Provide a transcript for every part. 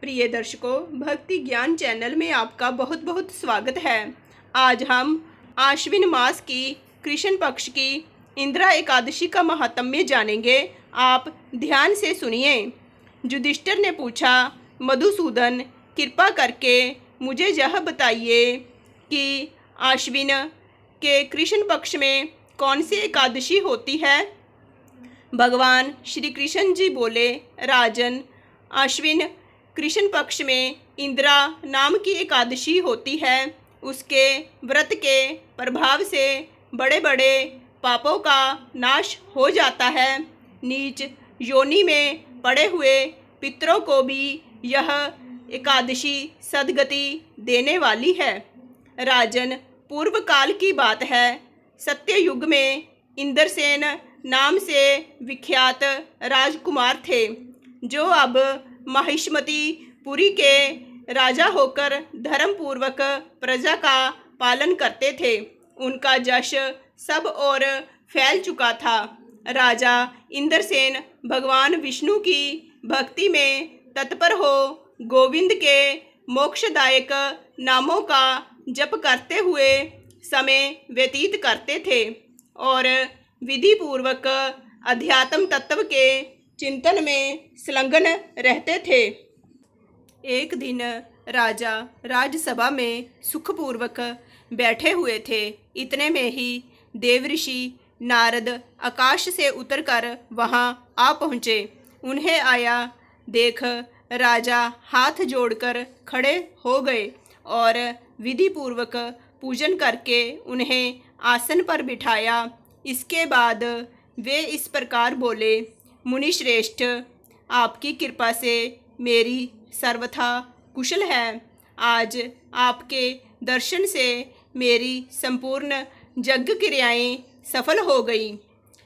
प्रिय दर्शकों, भक्ति ज्ञान चैनल में आपका बहुत बहुत स्वागत है। आज हम आश्विन मास की कृष्ण पक्ष की इंदिरा एकादशी का महात्म्य जानेंगे। आप ध्यान से सुनिए। युधिष्ठिर ने पूछा, मधुसूदन, कृपा करके मुझे यह बताइए कि आश्विन के कृष्ण पक्ष में कौन सी एकादशी होती है। भगवान श्री कृष्ण जी बोले, राजन, आश्विन कृष्ण पक्ष में इंदिरा नाम की एकादशी होती है। उसके व्रत के प्रभाव से बड़े बड़े पापों का नाश हो जाता है। नीच योनि में पड़े हुए पितरों को भी यह एकादशी सद्गति देने वाली है। राजन, पूर्व काल की बात है। सत्ययुग में इंद्रसेन नाम से विख्यात राजकुमार थे, जो अब महिष्मतीपुरी के राजा होकर धर्मपूर्वक प्रजा का पालन करते थे। उनका यश सब ओर फैल चुका था। राजा इंद्रसेन भगवान विष्णु की भक्ति में तत्पर हो गोविंद के मोक्षदायक नामों का जप करते हुए समय व्यतीत करते थे और विधि पूर्वक अध्यात्म तत्व के चिंतन में संलग्न रहते थे। एक दिन राजा राजसभा में सुखपूर्वक बैठे हुए थे। इतने में ही देवऋषि नारद आकाश से उतरकर वहां आ पहुँचे। उन्हें आया देख राजा हाथ जोड़कर खड़े हो गए और विधि पूर्वक पूजन करके उन्हें आसन पर बिठाया। इसके बाद वे इस प्रकार बोले, मुनिश्रेष्ठ, आपकी कृपा से मेरी सर्वथा कुशल है। आज आपके दर्शन से मेरी संपूर्ण यज्ञ क्रियाएं सफल हो गई।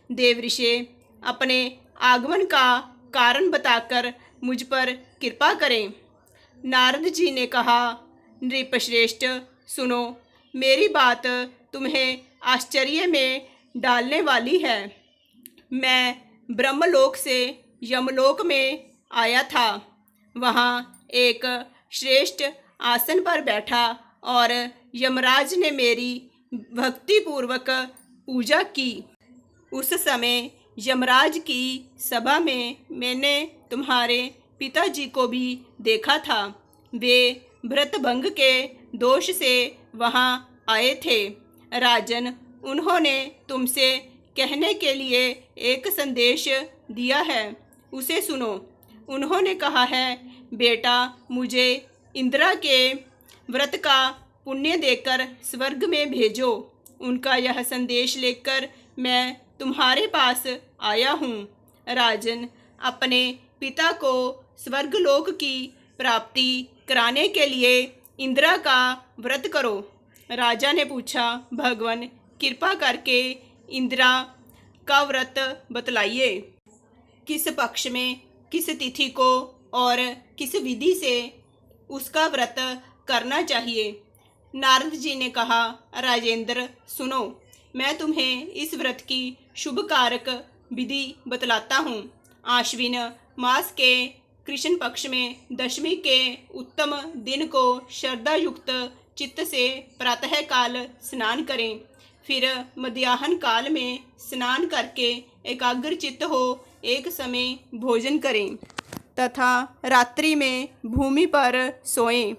देवऋषि, अपने आगमन का कारण बताकर मुझ पर कृपा करें। नारद जी ने कहा, नृपश्रेष्ठ, सुनो, मेरी बात तुम्हें आश्चर्य में डालने वाली है। मैं ब्रह्मलोक से यमलोक में आया था। वहाँ एक श्रेष्ठ आसन पर बैठा और यमराज ने मेरी भक्तिपूर्वक पूजा की। उस समय यमराज की सभा में मैंने तुम्हारे पिताजी को भी देखा था। वे व्रतभंग के दोष से वहाँ आए थे। राजन, उन्होंने तुमसे कहने के लिए एक संदेश दिया है, उसे सुनो। उन्होंने कहा है, बेटा, मुझे इंदिरा के व्रत का पुण्य देकर स्वर्ग में भेजो। उनका यह संदेश लेकर मैं तुम्हारे पास आया हूँ। राजन, अपने पिता को स्वर्गलोक की प्राप्ति कराने के लिए इंदिरा का व्रत करो। राजा ने पूछा, भगवान, कृपा करके इंदिरा का व्रत बतलाइए। किस पक्ष में, किस तिथि को और किस विधि से उसका व्रत करना चाहिए। नारद जी ने कहा, राजेंद्र, सुनो, मैं तुम्हें इस व्रत की शुभ कारक विधि बतलाता हूँ। आश्विन मास के कृष्ण पक्ष में दशमी के उत्तम दिन को श्रद्धा युक्त चित्त से प्रातः काल स्नान करें। फिर मध्याह्न काल में स्नान करके एकाग्र चित्त हो एक समय भोजन करें तथा रात्रि में भूमि पर सोएं।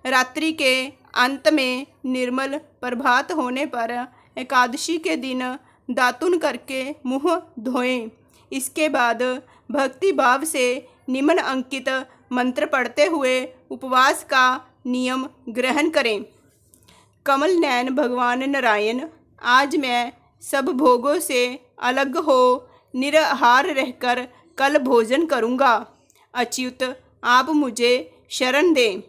रात्रि के अंत में निर्मल प्रभात होने पर एकादशी के दिन दातुन करके मुँह धोएं। इसके बाद भक्ति भाव से निम्न अंकित मंत्र पढ़ते हुए उपवास का नियम ग्रहण करें। कमल नयन भगवान नारायण, आज मैं सब भोगों से अलग हो निराहार रहकर कल भोजन करूँगा। अच्युत, आप मुझे शरण दें।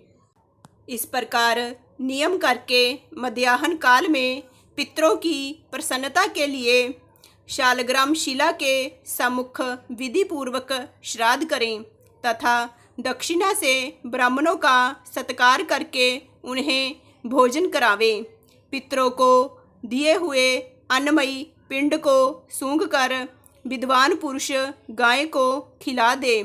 इस प्रकार नियम करके मध्याह्न काल में पितरों की प्रसन्नता के लिए शालग्राम शिला के सम्मुख विधि पूर्वक श्राद्ध करें तथा दक्षिणा से ब्राह्मणों का सत्कार करके उन्हें भोजन करावें। पितरों को दिए हुए अन्नमयी पिंड को सूंघकर विद्वान पुरुष गाय को खिला दे।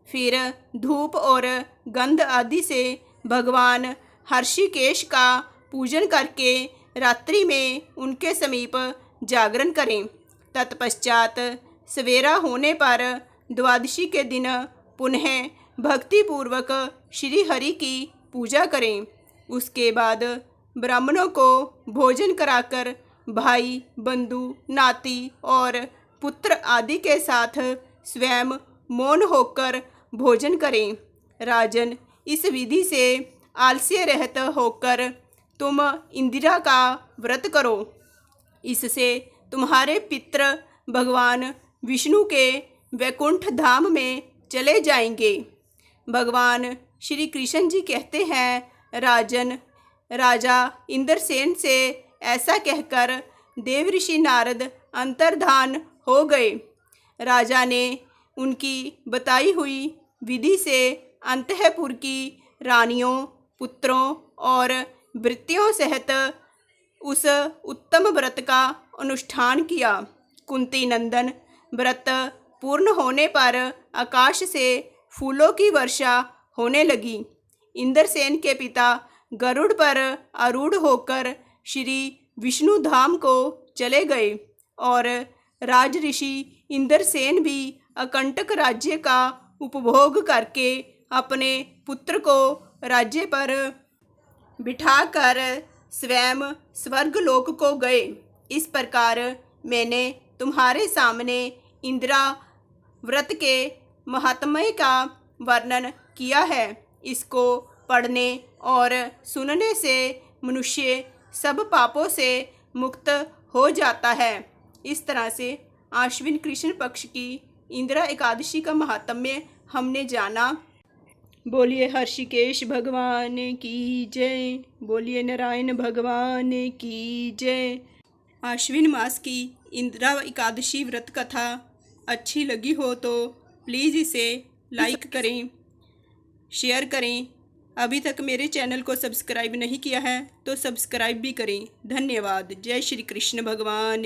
फिर धूप और गंध आदि से भगवान हर्षिकेश का पूजन करके रात्रि में उनके समीप जागरण करें। तत्पश्चात सवेरा होने पर द्वादशी के दिन पुनः भक्तिपूर्वक श्री हरि की पूजा करें। उसके बाद ब्राह्मणों को भोजन कराकर भाई, बंधु, नाती और पुत्र आदि के साथ स्वयं मौन होकर भोजन करें। राजन, इस विधि से आलस्य रहित होकर तुम इंदिरा का व्रत करो। इससे तुम्हारे पितृ भगवान विष्णु के वैकुंठ धाम में चले जाएंगे। भगवान श्री कृष्ण जी कहते हैं, राजन, राजा इंद्रसेन से ऐसा कहकर देवऋषि नारद अंतर्धान हो गए। राजा ने उनकी बताई हुई विधि से अंतःपुर की रानियों, पुत्रों और भृत्यों सहित उस उत्तम व्रत का अनुष्ठान किया। कुंती नंदन, व्रत पूर्ण होने पर आकाश से फूलों की वर्षा होने लगी। इंद्रसेन के पिता गरुड़ पर आरूढ़ होकर श्री विष्णु धाम को चले गए और राजऋषि इंद्रसेन भी अकंटक राज्य का उपभोग करके अपने पुत्र को राज्य पर बिठाकर स्वयं स्वर्गलोक को गए। इस प्रकार मैंने तुम्हारे सामने इंदिरा व्रत के महात्म्य का वर्णन किया है। इसको पढ़ने और सुनने से मनुष्य सब पापों से मुक्त हो जाता है। इस तरह से आश्विन कृष्ण पक्ष की इंदिरा एकादशी का महात्म्य हमने जाना। बोलिए हर्षिकेश भगवान की जय, बोलिए नारायण भगवान की जय। आश्विन मास की इंदिरा एकादशी व्रत कथा अच्छी लगी हो तो प्लीज़ इसे लाइक करें, शेयर करें। अभी तक मेरे चैनल को सब्सक्राइब नहीं किया है तो सब्सक्राइब भी करें। धन्यवाद। जय श्री कृष्ण भगवान।